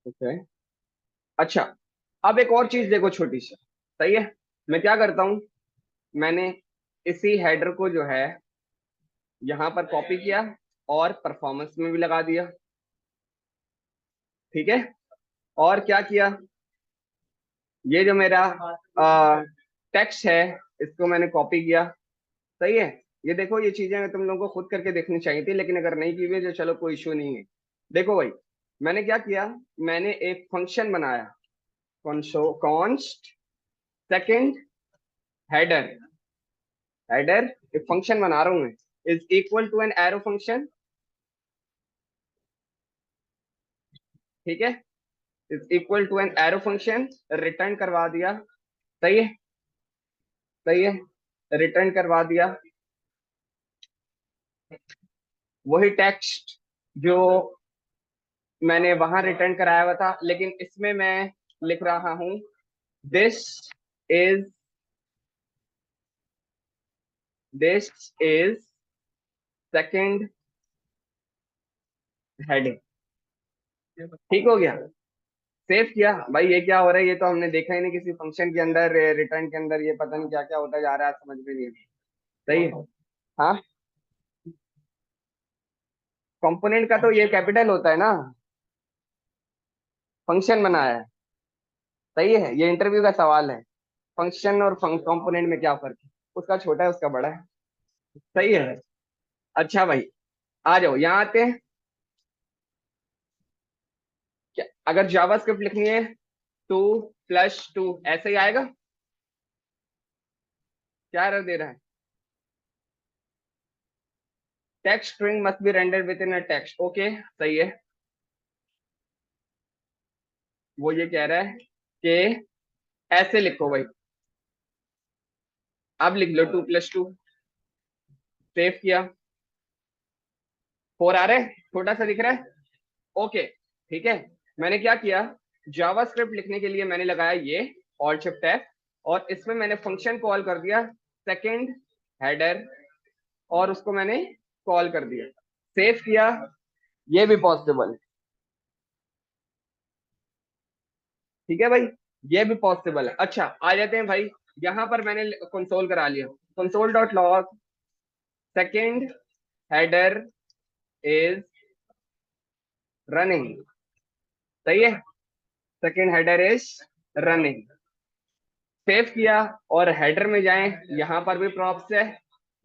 Okay. अच्छा, अब एक और चीज देखो छोटी सी। सही है। मैं क्या करता हूँ, मैंने इसी हेडर को जो है यहाँ पर कॉपी किया और परफॉर्मेंस में भी लगा दिया। ठीक है। और क्या किया, ये जो मेरा टेक्स्ट है, इसको मैंने कॉपी किया। सही है। ये देखो, ये चीजें तुम लोगों को खुद करके देखनी चाहिए थी, लेकिन अगर नहीं की हुई है तो चलो कोई इशू नहीं है। देखो भाई, मैंने क्या किया, मैंने एक फंक्शन बनाया, कॉन्स्ट सेकंड हेडर। हेडर एक फंक्शन बना रहा हूं मैं, is equal to an arrow function. ठीक है। Is equal to an arrow function, return करवा दिया। सही है। सही है। रिटर्न करवा दिया वही टेक्स्ट जो मैंने वहां रिटर्न कराया हुआ था, लेकिन इसमें मैं लिख रहा हूं, this is this is second heading. ठीक हो गया। सेव किया भाई, ये क्या हो रहा है, ये तो हमने देखा ही नहीं किसी फंक्शन के अंदर, रिटर्न के अंदर ये पता नहीं क्या क्या होता जा रहा है, समझ में नहीं आता। सही है। हाँ, कंपोनेंट का तो ये कैपिटल होता है ना, फंक्शन बनाया है। सही है, ये इंटरव्यू का सवाल है। फंक्शन और कंपोनेंट में क्या फर्क है, उसका छोटा है उसका बड़ा है। सही है। अच्छा भाई, आ जाओ यहाँ आते हैं। क्या अगर जावास्क्रिप्ट लिखनी है, 2+2 ऐसे ही आएगा? क्या एरर दे रहा है? Text string must be rendered with in a text. Okay, सही है। वो ये कह रहा है कि ऐसे लिखो भाई। अब लिख लो 2+2। सेव किया। 4 आ रहा है, छोटा सा दिख रहा है। ओके। ठीक है। मैंने क्या किया, जावास्क्रिप्ट लिखने के लिए मैंने लगाया ये ऑल्ट शिफ्ट एफ, और इसमें मैंने फंक्शन कॉल कर दिया सेकंड हेडर, और उसको मैंने कॉल कर दिया। सेव किया। ये भी पॉसिबल है। ठीक है भाई, ये भी पॉसिबल है। अच्छा, आ जाते हैं भाई। यहाँ पर मैंने कंसोल करा लिया, console dot log second header is running. सही है। Second header is running. Save किया और हेडर में जाएं, यहाँ पर भी प्रॉप्स है,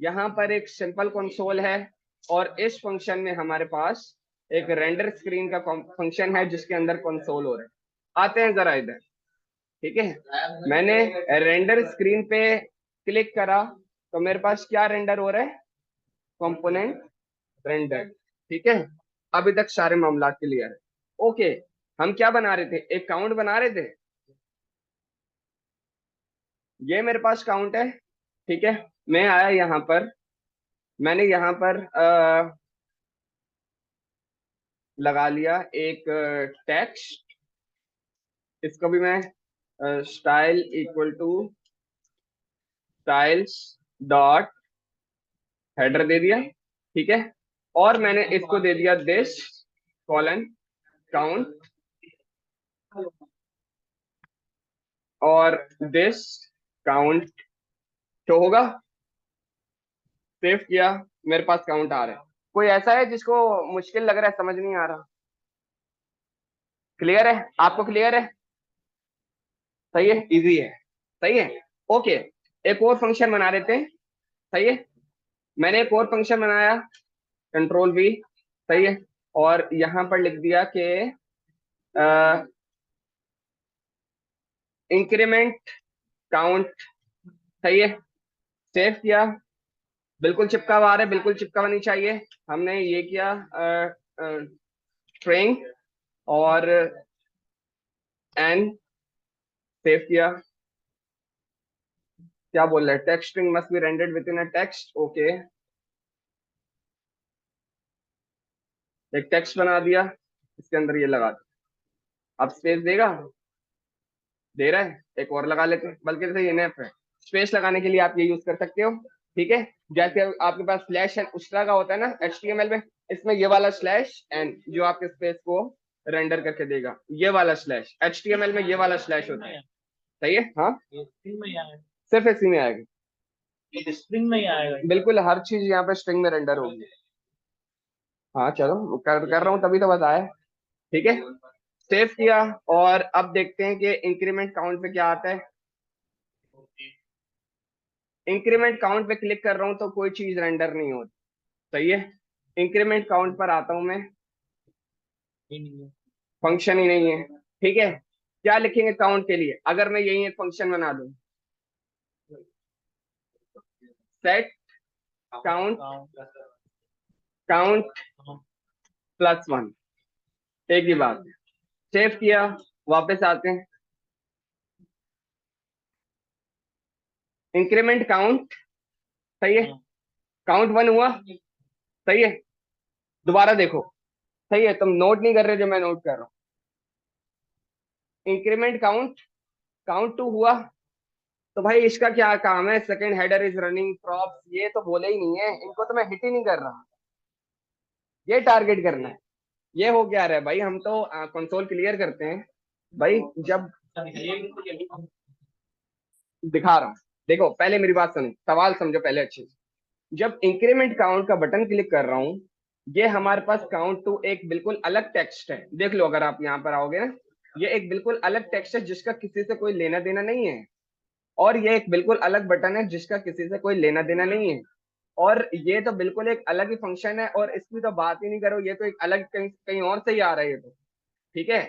यहाँ पर एक सिंपल कंसोल है, और इस फंक्शन में हमारे पास एक रेंडर स्क्रीन का फंक्शन है जिसके अंदर कंसोल हो रहा है। आते हैं जरा इधर। ठीक है। मैंने रेंडर स्क्रीन पे क्लिक करा, तो मेरे पास क्या रेंडर हो रहा है, कंपोनेंट रेंडर। ठीक है। अभी तक सारे मामला क्लियर है। ओके। हम क्या बना रहे थे, एक काउंट बना रहे थे। ये मेरे पास काउंट है। ठीक है। मैं आया यहाँ पर, मैंने यहाँ पर लगा लिया एक टेक्स्ट। इसको भी मैं style equal to styles dot header दे दिया। ठीक है। और मैंने इसको दे दिया दिस कॉलन काउंट, और दिस काउंट तो होगा। सेव किया, मेरे पास काउंट आ रहा है। कोई ऐसा है जिसको मुश्किल लग रहा है, समझ नहीं आ रहा? क्लियर है आपको? क्लियर है? सही है, इजी है। सही है। ओके। एक और फंक्शन बना देते हैं। सही है। मैंने एक और फंक्शन बनाया, कंट्रोल वी। सही है। और यहां पर लिख दिया कि इंक्रीमेंट काउंट। सही है। सेव किया। बिल्कुल चिपका हुआ आ रहा है, बिल्कुल चिपका हुआ नहीं चाहिए। हमने ये किया स्ट्रिंग और एन। सेव किया। क्या बोल रहा है, text string must be rendered with in a text. Okay. एक टेक्स्ट बना दिया, इसके अंदर ये लगा दिया। अब स्पेस देगा? दे रहा है। एक और लगा लेते हैं, बल्कि जैसे ये इनफ है। स्पेस लगाने के लिए आप ये यूज कर सकते हो। ठीक है। जैसे आपके पास स्लैश एन उस तरह का होता है ना HTML में, इसमें ये वाला स्लैश एन जो आपके स्पेस को रेंडर करके देगा, ये वाला स्लैश। HTML में ये वाला स्लैश होता है। सही है, हाँ सिर्फ इसी में आएगा, स्ट्रिंग में ही आएगा। बिल्कुल हर चीज यहाँ पे स्ट्रिंग में रेंडर होगी। हाँ चलो कर रहा हूँ तभी तो बताया। ठीक है, सेव किया और अब देखते हैं कि इंक्रीमेंट काउंट पे क्या आता है। इंक्रीमेंट काउंट पे क्लिक कर रहा हूँ तो कोई चीज रेंडर नहीं होती। सही है, इंक्रीमेंट काउंट पर आता हूं मैं, फंक्शन ही नहीं है। ठीक है, क्या लिखेंगे काउंट के लिए, अगर मैं यही एक फंक्शन बना दूं, सेट काउंट, काउंट +1, एक ही बात है। सेव किया, वापस आते हैं, इंक्रीमेंट काउंट। सही है, काउंट 1 हुआ। सही है, दोबारा देखो। सही है, तुम नोट नहीं कर रहे जो मैं नोट कर रहा हूँ। इंक्रीमेंट काउंट, काउंट 2 हुआ। तो भाई इसका क्या काम है, second header is running props, ये तो बोले ही नहीं है, इनको तो मैं हिट ही नहीं कर रहा। ये टारगेट करना है, ये हो क्या रहा है भाई, हम तो कंसोल क्लियर करते हैं भाई। जब दिखा रहा हूँ, देखो पहले मेरी बात सुनो, सवाल समझो पहले अच्छे से। जब इंक्रीमेंट काउंट का बटन क्लिक कर रहा हूँ, ये हमारे पास काउंट टू एक बिल्कुल अलग टेक्स्ट है। देख लो अगर आप यहाँ पर आओगे ना, ये एक बिल्कुल अलग टेक्स्ट है जिसका किसी से कोई लेना देना नहीं है। और ये एक बिल्कुल अलग बटन है जिसका किसी से कोई लेना देना नहीं है। और ये तो बिल्कुल एक अलग ही फंक्शन है, और इसकी तो बात ही नहीं करो, ये तो एक अलग कहीं कहीं और से ही आ रहा है ये तो। ठीक है,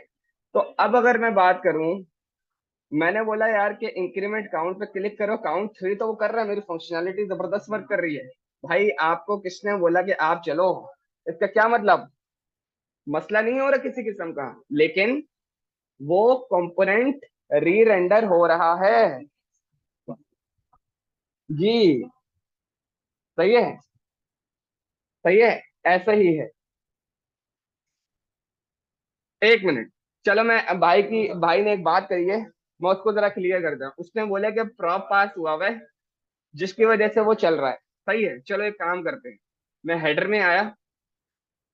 तो अब अगर मैं बात करूं, मैंने बोला यार कि इंक्रीमेंट काउंट पे क्लिक करो, काउंट 3 तो वो कर रहा है, मेरी फंक्शनैलिटी जबरदस्त वर्क कर रही है। भाई आपको किसने बोला कि आप चलो, इसका क्या मतलब, मसला नहीं हो रहा किसी किस्म का, लेकिन वो कंपोनेंट री रेंडर हो रहा है। जी, सही है, सही है, ऐसा ही है। एक मिनट, चलो मैं भाई ने एक बात कही है, मैं उसको जरा क्लियर करता हूँ। उसने बोला कि प्रॉप पास हुआ हुआ है जिसकी वजह से वो चल रहा है। सही है, चलो एक काम करते हैं, मैं हेडर में आया,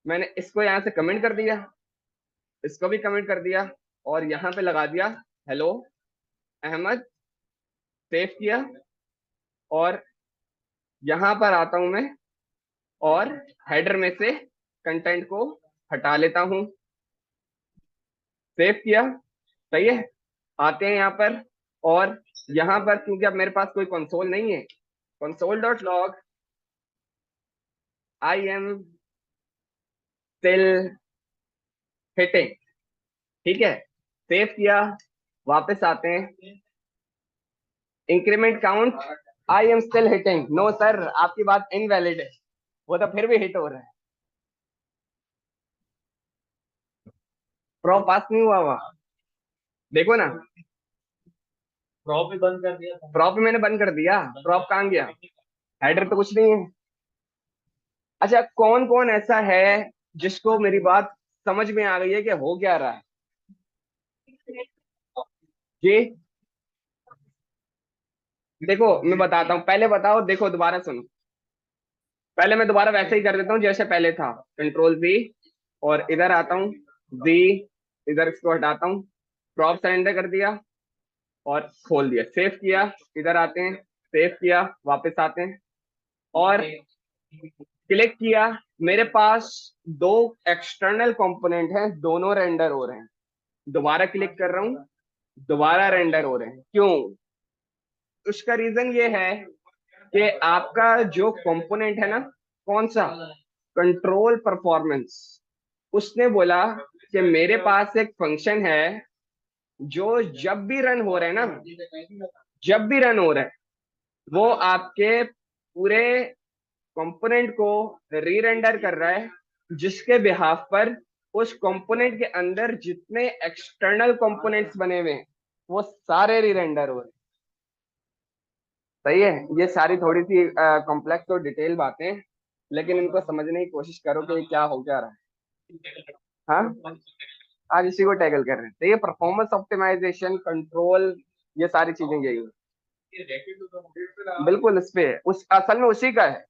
मैंने इसको यहाँ से कमेंट कर दिया, इसको भी कमेंट कर दिया, और यहाँ पे लगा दिया हेलो अहमद। सेव किया और यहाँ पर आता हूं मैं, और हेडर में से कंटेंट को हटा लेता हूं। सेव किया, सही है, आते हैं यहाँ पर, और यहाँ पर क्योंकि अब मेरे पास कोई कंसोल नहीं है, console dot log I am still hitting. ठीक है, सेव किया, वापस आते हैं, increment count, I am still hitting. No sir, आपकी बात इनवैलिड है, वो तो फिर भी हिट हो रहा है, प्रो पास नहीं हुआ हुआ। देखो ना, प्रॉप भी बंद कर दिया था। प्रॉप मैंने बंद कर दिया, प्रॉप कहाँ गया, हेडर तो कुछ नहीं है। अच्छा, कौन कौन ऐसा है जिसको मेरी बात समझ में आ गई है कि हो क्या रहा है। जी, देखो मैं बताता हूँ, पहले बताओ, देखो दोबारा सुनो, पहले मैं दोबारा वैसे ही कर देता हूँ जैसे पहले था, कंट्रोल V, और इधर आता हूँ V, इधर इसको हटाता हूँ, क्रॉप सरेंडर कर दिया और खोल दिया, सेव किया, इधर आते हैं, सेव किया, वापस आते हैं, और क्लिक किया, मेरे पास दो एक्सटर्नल कंपोनेंट हैं, दोनों रेंडर हो रहे हैं। दोबारा क्लिक कर रहा हूँ, दोबारा रेंडर हो रहे हैं, क्यों, उसका रीजन ये है कि आपका जो कंपोनेंट है ना, कौन सा, कंट्रोल परफॉर्मेंस, उसने बोला कि मेरे पास एक फंक्शन है जो जब भी रन हो रहा है ना, जब भी रन हो रहा है, वो आपके पूरे कंपोनेंट को री रेंडर कर रहा है, जिसके बिहाफ पर उस कंपोनेंट के अंदर जितने एक्सटर्नल कंपोनेंट्स बने हुए हैं वो सारे री रेंडर हो रहे हैं। सही है, ये सारी थोड़ी सी कॉम्प्लेक्स और डिटेल बातें हैं, लेकिन इनको समझने की कोशिश करो कि ये क्या हो क्या रहा है। हाँ, आज इसी को टैकल कर रहे हैं, तो ये परफॉर्मेंस ऑप्टिमाइजेशन कंट्रोल, ये सारी चीजें यही है। बिल्कुल इस पे उस असल में उसी का है,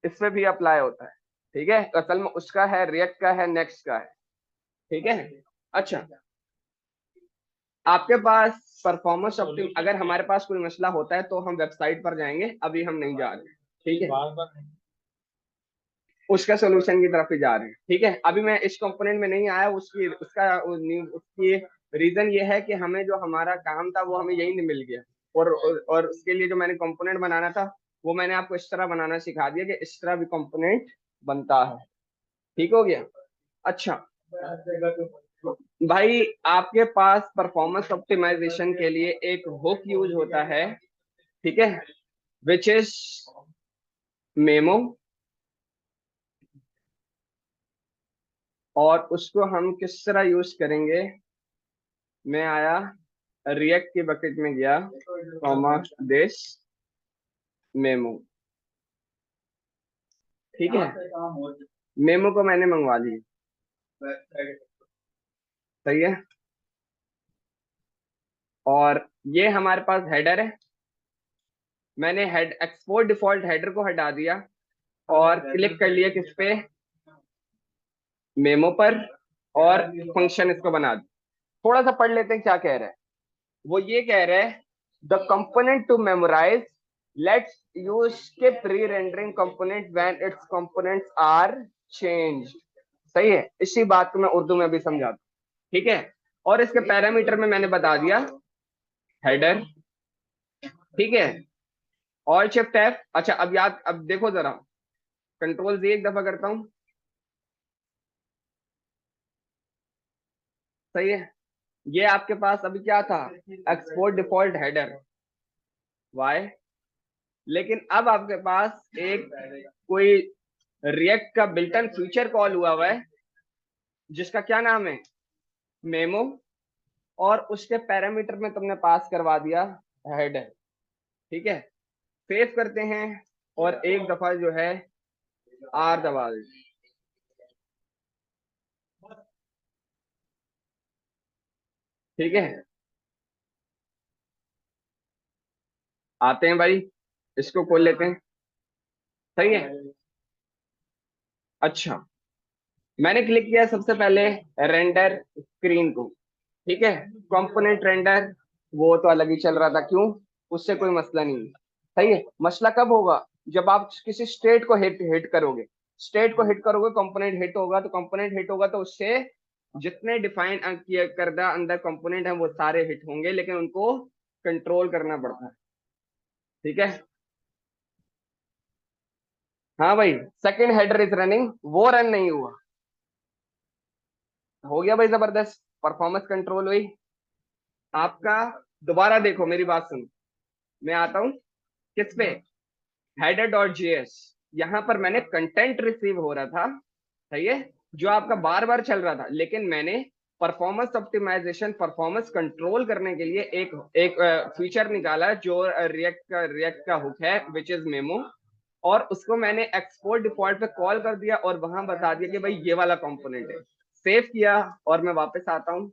इस पे भी अप्लाई होता है। ठीक है, असल में उसका है, रिएक्ट का है, नेक्स्ट का है। ठीक है। अच्छा, आपके पास परफॉर्मेंस ऑप्टिम, अगर हमारे पास कोई मसला होता है तो हम वेबसाइट पर जाएंगे, अभी हम नहीं जा रहे, ठीक है, बार बार उसका सोल्यूशन की तरफ ही जा रहे हैं। ठीक है, अभी मैं इस कंपोनेंट में नहीं आया, उसकी रीजन ये है कि हमें जो हमारा काम था वो हमें यही नहीं मिल गया, और उसके लिए जो मैंने कंपोनेंट बनाना था वो मैंने आपको इस तरह बनाना सिखा दिया कि इस तरह भी कंपोनेंट बनता है। ठीक हो गया। अच्छा भाई, आपके पास परफॉर्मेंस ऑप्टिमाइजेशन के लिए एक हुक यूज होता है, ठीक है, विच इज मेमो, और उसको हम किस तरह यूज करेंगे। मैं आया, रिएक्ट के बकेट में गया, कॉमा दिस मेमो, ठीक है, मेमो को मैंने मंगवा लिया, सही है, और ये हमारे पास हेडर है, मैंने हेड एक्सपोर्ट डिफॉल्ट हेडर को हटा दिया और क्लिक कर लिया किस पे, मेमो पर, और फंक्शन इसको बना दिया। थोड़ा सा पढ़ लेते हैं क्या कह रहा है। वो ये कह रहा है, the component to memorize, let's use skip re-rendering component when its components are changed। सही है, इसी बात को मैं उर्दू में भी समझाता हूं, ठीक है, और इसके पैरामीटर में मैंने बता दिया हेडर, ठीक है, ऑल शिफ्ट एफ। अच्छा अब याद, अब देखो जरा, कंट्रोल जी एक दफा करता हूं, सही है, ये आपके पास अभी क्या था, एक्सपोर्ट डिफॉल्ट हेडर, वाई, लेकिन अब आपके पास एक कोई रिएक्ट का बिल्टन फीचर कॉल हुआ है जिसका क्या नाम है, मेमो, और उसके पैरामीटर में तुमने पास करवा दिया हेडर, ठीक है, सेव करते हैं और एक दफा जो है आर दबा देते, ठीक है, आते हैं भाई, इसको खोल लेते हैं, सही है। अच्छा, मैंने क्लिक किया सबसे पहले रेंडर स्क्रीन को, ठीक है, कंपोनेंट रेंडर वो तो अलग ही चल रहा था, क्यों, उससे कोई मसला नहीं है, सही है। मसला कब होगा, जब आप किसी स्टेट को हिट हिट करोगे, स्टेट को हिट करोगे, कंपोनेंट हिट होगा, तो कंपोनेंट हिट होगा तो उससे जितने डिफाइन किया करदा अंदर कंपोनेंट है वो सारे हिट होंगे, लेकिन उनको कंट्रोल करना पड़ता है, ठीक है। हाँ भाई, सेकंड हेडर इज रनिंग, वो रन नहीं हुआ, हो गया भाई जबरदस्त, परफॉर्मेंस कंट्रोल हुई आपका। दोबारा देखो मेरी बात सुनो, मैं आता हूं किस पे, हेडर डॉट जेएस, यहाँ पर मैंने कंटेंट रिसीव हो रहा था, सही है, जो आपका बार बार चल रहा था, लेकिन मैंने परफॉर्मेंस ऑप्टिमाइजेशन, परफॉर्मेंस कंट्रोल करने के लिए एक एक फीचर निकाला जो रिएक्ट का हुक है, विच इज मेमो, और उसको मैंने एक्सपोर्ट डिफॉल्ट पे कॉल कर दिया और वहां बता दिया कि भाई ये वाला कंपोनेंट है, सेव किया, और मैं वापस आता हूं।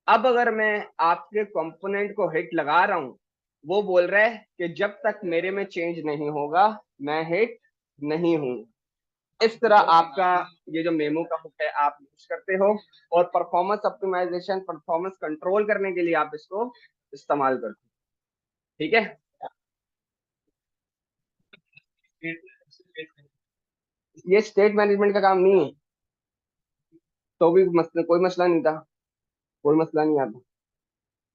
अब अगर मैं आपके कंपोनेंट को हिट लगा रहा हूं, वो बोल रहा है कि जब तक मेरे में चेंज नहीं होगा मैं हिट नहीं हूं। इस तरह आपका ये जो मेमो का हुक है आप यूज करते हो, और परफॉर्मेंस ऑप्टिमाइजेशन, परफॉर्मेंस कंट्रोल करने के लिए आप इसको इस्तेमाल करते हो, ठीक है। ये स्टेट मैनेजमेंट का काम नहीं है, तो भी मसला, कोई मसला नहीं था, कोई मसला नहीं आता,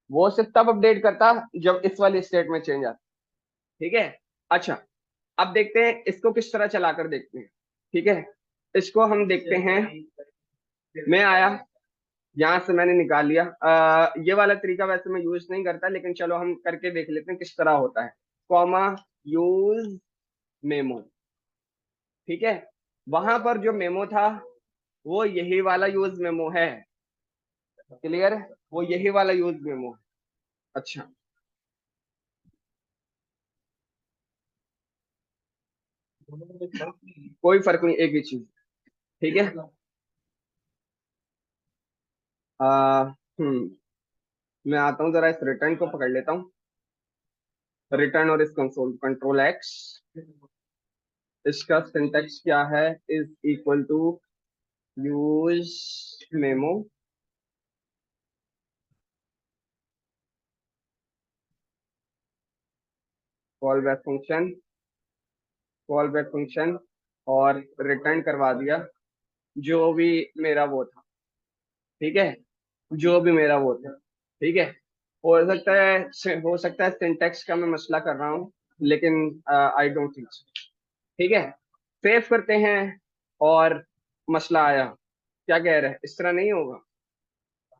वो सिर्फ तब अपडेट करता जब इस वाली स्टेट में चेंज आता, ठीक है। अच्छा, अब देखते हैं इसको किस तरह चलाकर देखते हैं, ठीक है, इसको हम देखते हैं, मैं आया, यहाँ से मैंने निकाल लिया, ये वाला तरीका वैसे मैं यूज नहीं करता, लेकिन चलो हम करके देख लेते हैं किस तरह होता है, कॉमा यूज मेमो, ठीक है, वहां पर जो मेमो था वो यही वाला यूज मेमो है, क्लियर, वो यही वाला यूज मेमो है। अच्छा, कोई फर्क नहीं, एक ही चीज, ठीक है। हम्म, मैं आता हूँ जरा, इस रिटर्न को पकड़ लेता हूँ, रिटर्न, और इस कंसोल कंट्रोल एक्स, इसका सिंटेक्स क्या है, is equal to use memo callback function, callback function, और रिटर्न करवा दिया जो भी मेरा वो था। ठीक है, जो भी मेरा वो था। ठीक है, हो सकता है सिंटेक्स का मैं मसला कर रहा हूँ, लेकिन आई डोंट थिंक सो। ठीक है, सेव करते हैं और मसला आया। क्या कह रहे हैं, इस तरह नहीं होगा।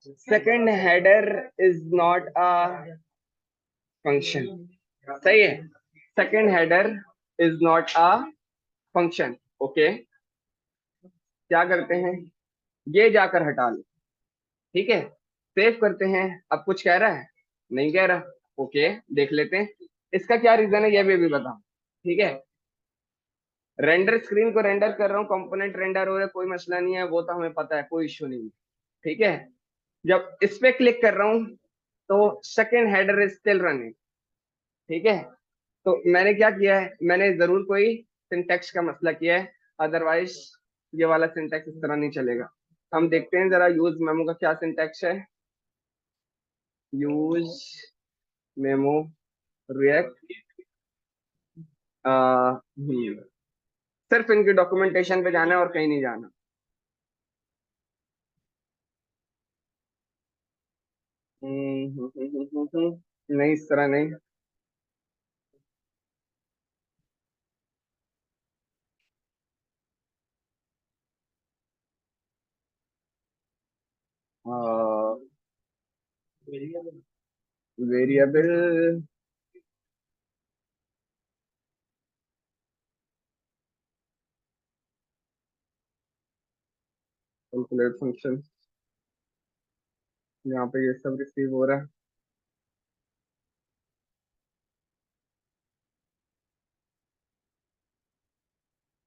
Second header is not a function. सही है, second header is not a function. Okay, क्या करते हैं, ये जाकर हटा लो। ठीक है, सेव करते हैं। अब कुछ कह रहा है, नहीं कह रहा। ओके, देख लेते हैं इसका क्या रीजन है, ये भी बताओ। ठीक है, रेंडर स्क्रीन को रेंडर कर रहा हूँ, कंपोनेंट रेंडर हो रहा है, कोई मसला नहीं है, वो तो हमें पता है, कोई इश्यू नहीं है। ठीक है, जब इस पे क्लिक कर रहा हूँ तो second header is still running. ठीक है, तो मैंने क्या किया है, मैंने जरूर कोई सिंटेक्स का मसला किया है, अदरवाइज ये वाला सिंटेक्स इस तरह नहीं चलेगा। हम देखते हैं जरा यूज मेमो का क्या सिंटेक्स है। यूज मेमो रिएक्ट, सिर्फ इनकी डॉक्यूमेंटेशन पे जाना है और कहीं नहीं जाना। नहीं, इस तरह नहीं। वेरिएबल कैलकुलेट फंक्शन, यहाँ पे ये सब रिसीव हो रहा है।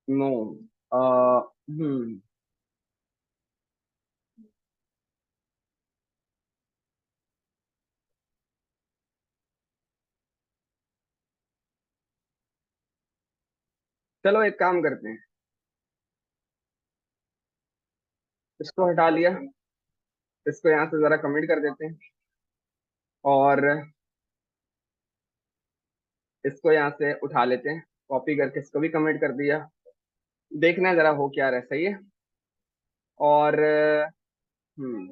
नो, हम्म चलो एक काम करते हैं, इसको हटा लिया, इसको यहाँ से जरा कमेंट कर देते हैं, और इसको यहाँ से उठा लेते हैं, कॉपी करके इसको भी कमेंट कर दिया। देखना जरा हो क्या रहा है, सही है। और हम्म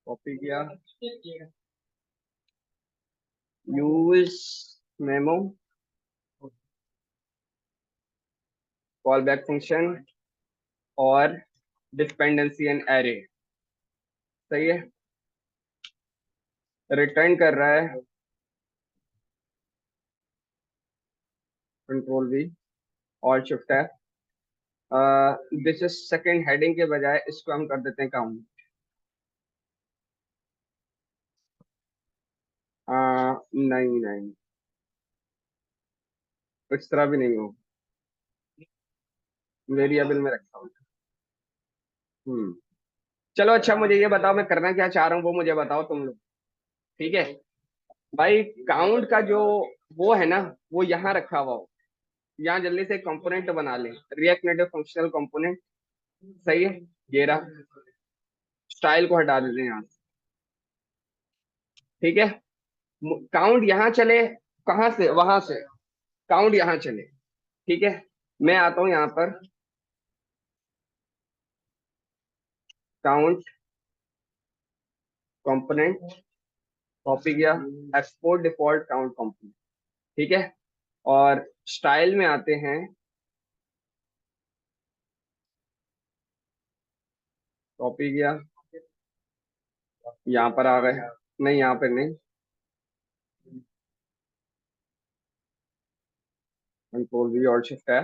कॉपी किया, use memo callback function और डिपेंडेंसी एंड एरे। सही है, रिटर्न कर रहा है, कंट्रोल वी और शिफ्ट है। दिस इज सेकंड हेडिंग के बजाय इसको हम कर देते हैं काउंट। नहीं नहीं, इस तरह भी नहीं हो, वेरिएबल में रखा हूँ। हम्म चलो अच्छा, मुझे ये बताओ मैं करना क्या चाह रहा हूँ, वो मुझे बताओ तुम लोग। ठीक है भाई, काउंट का जो वो है ना, वो यहाँ रखा हुआ हो। यहाँ जल्दी से कंपोनेंट बना ले, रिएक्ट नेटिव फंक्शनल कंपोनेंट। सही है, ये रहा, स्टाइल को हटा देते हैं यहाँ से। ठीक है, काउंट यहाँ चले, कहाँ से, वहां से काउंट यहाँ चले। ठीक है, मैं आता हूँ यहाँ पर, काउंट कंपोनेंट, कॉपी किया, एक्सपोर्ट डिफॉल्ट काउंट कंपोनेंट। ठीक है, और स्टाइल में आते हैं, कॉपी किया, यहाँ पर आ गए, नहीं यहाँ पर नहीं, कंट्रोल वी और शिफ्ट है।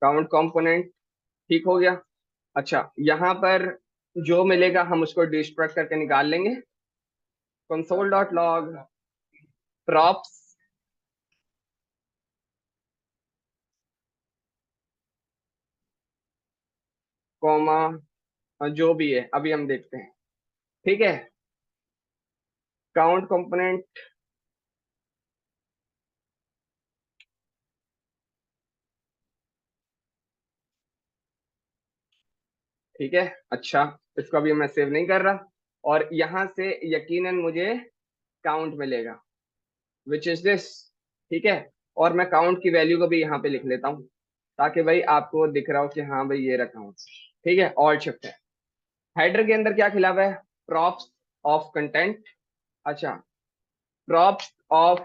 काउंट कंपोनेंट ठीक हो गया। अच्छा, यहाँ पर जो मिलेगा हम उसको डिस्ट्रक्ट करके निकाल लेंगे। Console dot log props comma जो भी है अभी हम देखते हैं। ठीक है, काउंट कंपोनेंट ठीक है। अच्छा, इसको अभी मैं सेव नहीं कर रहा, और यहां से यकीनन मुझे काउंट मिलेगा, विच इज दिस। ठीक है, और मैं काउंट की वैल्यू को भी यहाँ पे लिख लेता हूँ, ताकि भाई आपको दिख रहा हो कि हाँ भाई ये रखा हूँ। ठीक है, ऑल्ट शिफ्ट है। हेडर के अंदर क्या खिला हुआ है? Props of content. अच्छा, प्रॉप्स ऑफ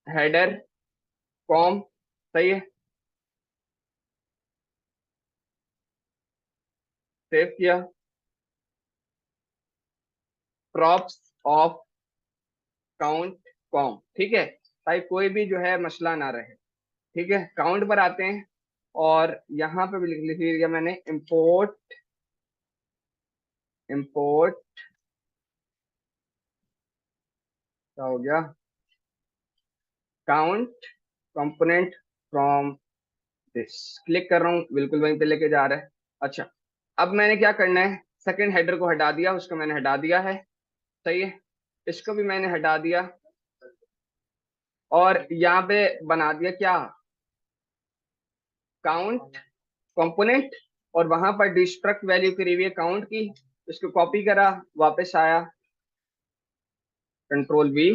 हेडर कॉम, सही है, सेव किया। प्रॉप्स ऑफ काउंट कॉम, ठीक है, ताकि कोई भी जो है मसला ना रहे। ठीक है, काउंट पर आते हैं, और यहाँ पे भी लिख दिया मैंने, इंपोर्ट, इंपोर्ट क्या हो गया, count component from this. Click कर रहा हूँ, बिल्कुल वहीं पे लेके जा रहा है। अच्छा, अब मैंने क्या करना है, सेकंड हेडर को हटा दिया, उसको मैंने हटा दिया है, सही है, इसको भी मैंने हटा दिया, और यहाँ पे बना दिया क्या, काउंट कंपोनेंट, और वहां पर डिस्ट्रक्ट वैल्यू करी हुई है काउंट की, इसको कॉपी करा, वापस आया, कंट्रोल वी,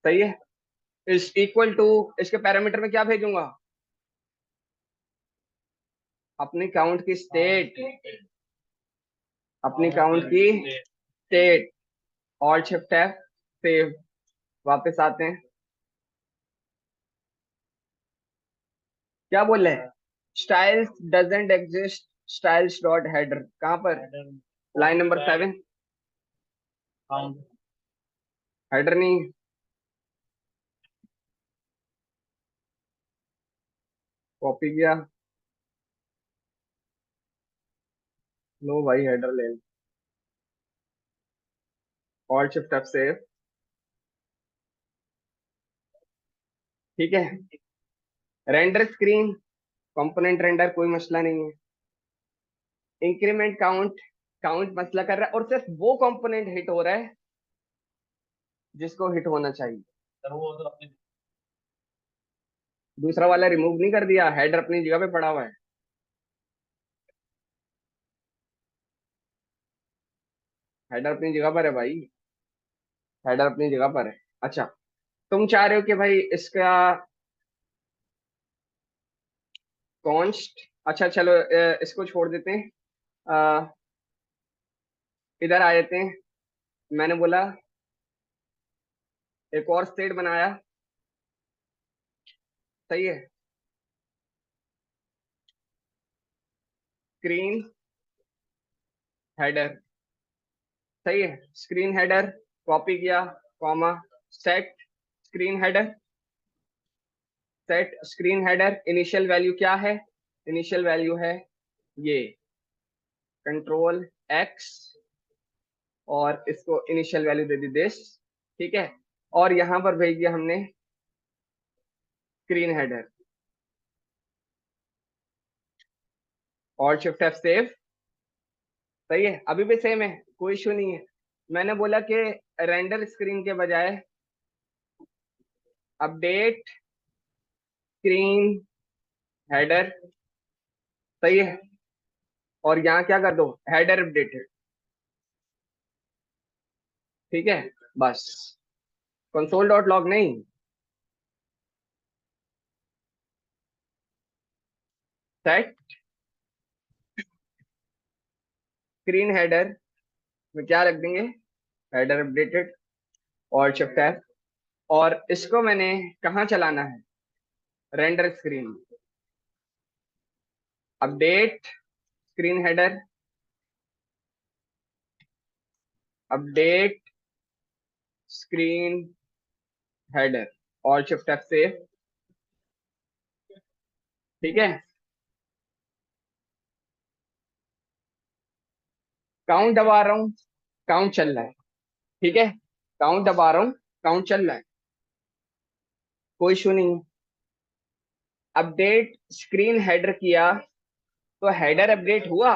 सही है, इज इक्वल टू, इसके पैरामीटर में क्या भेजूंगा, अपनी काउंट की स्टेट, अपनी काउंट की state, alt shift F, save. वापस आते हैं, क्या बोल रहे हैं, styles doesn't exist, styles dot header, कहां पर, लाइन नंबर 7, हेडर नहीं, कॉपी किया, लो भाई हेडर ले, ऑल्ट शिफ्ट एफ, सेव। ठीक है, रेंडर स्क्रीन, कंपोनेंट रेंडर, कोई मसला नहीं है। इंक्रीमेंट काउंट, काउंट मसला कर रहा है, और सिर्फ वो कंपोनेंट हिट हो रहा है जिसको हिट होना चाहिए। दूसरा वाला रिमूव नहीं कर दिया, हेडर अपनी जगह पे पड़ा हुआ है, हेडर अपनी जगह पर है भाई, हेडर अपनी जगह पर है। अच्छा, तुम चाह रहे हो कि भाई इसका कॉन्स्ट, अच्छा चलो इसको छोड़ देते हैं, अ, इधर आ जाते हैं। मैंने बोला एक और स्टेट बनाया, सही है, स्क्रीन हेडर, सही है, स्क्रीन हेडर, कॉपी किया, comma, set screen header, set screen header, initial value क्या है, इनिशियल वैल्यू है ये, कंट्रोल एक्स, और इसको initial value they the this. ठीक है, और यहां पर भेज दिया हमने स्क्रीन हेडर, और शिफ्ट एफ, सेव। सही है, अभी भी सेम है, कोई इशू नहीं है। मैंने बोला कि रेंडर स्क्रीन के बजाय अपडेट स्क्रीन हेडर, सही है, और यहाँ क्या कर दो, हेडर अपडेटेड। ठीक है, बस, कंसोल डॉट लॉग नहीं, सेट स्क्रीन हेडर में क्या रख देंगे, हेडर अपडेटेड, और शिफ्ट एफ, और इसको मैंने कहाँ चलाना है, render screen, update screen header, update screen header, और शिफ्ट एफ, सेव। ठीक है, काउंट दबा रहा हूँ, काउंट चल रहा है, ठीक है, काउंट दबा रहा हूँ, काउंट चल रहा है, कोई इशू नहीं है। अपडेट स्क्रीन हेडर किया तो हेडर अपडेट हुआ,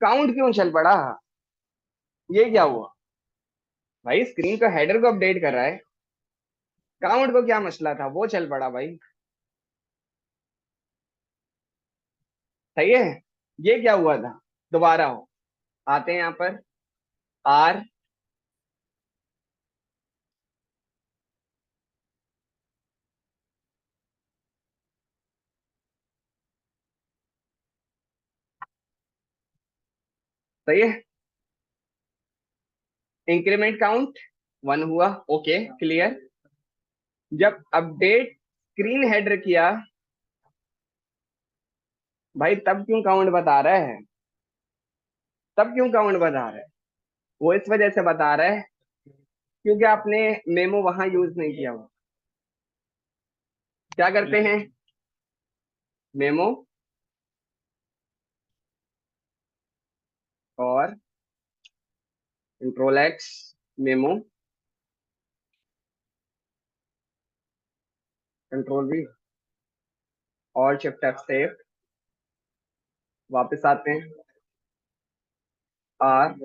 काउंट क्यों चल पड़ा? ये क्या हुआ भाई? स्क्रीन तो हेडर को अपडेट कर रहा है, काउंट को क्या मसला था, वो चल पड़ा भाई। सही है। ये क्या हुआ था? दोबारा हो, आते हैं यहाँ पर, आर, सही है। इंक्रीमेंट काउंट 1 हुआ, ओके क्लियर। जब अपडेट स्क्रीन हेडर किया भाई, तब क्यों काउंट बता रहा है? तब क्यों काउंट बता रहा है? वो इस वजह से बता रहा है क्योंकि आपने मेमो वहां यूज नहीं किया हुआ। क्या करते हैं? मेमो और control x, memo, control we और शिफ्ट एफ सेव। वापस आते हैं, आर,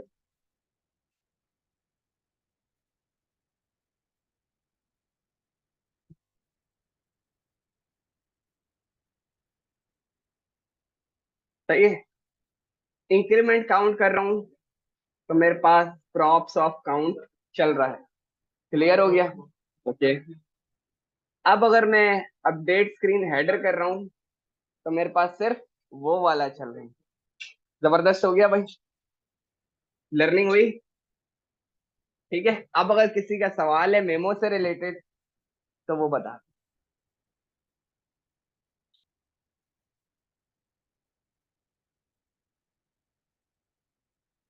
सही है। इंक्रीमेंट काउंट कर रहा हूं तो मेरे पास प्रॉप्स ऑफ काउंट चल रहा है, क्लियर हो गया? ओके। अब अगर मैं अपडेट स्क्रीन हेडर कर रहा हूं तो मेरे पास सिर्फ वो वाला चल रहा है। जबरदस्त हो गया भाई, लर्निंग हुई। ठीक है, अब अगर किसी का सवाल है मेमो से रिलेटेड तो वो बता।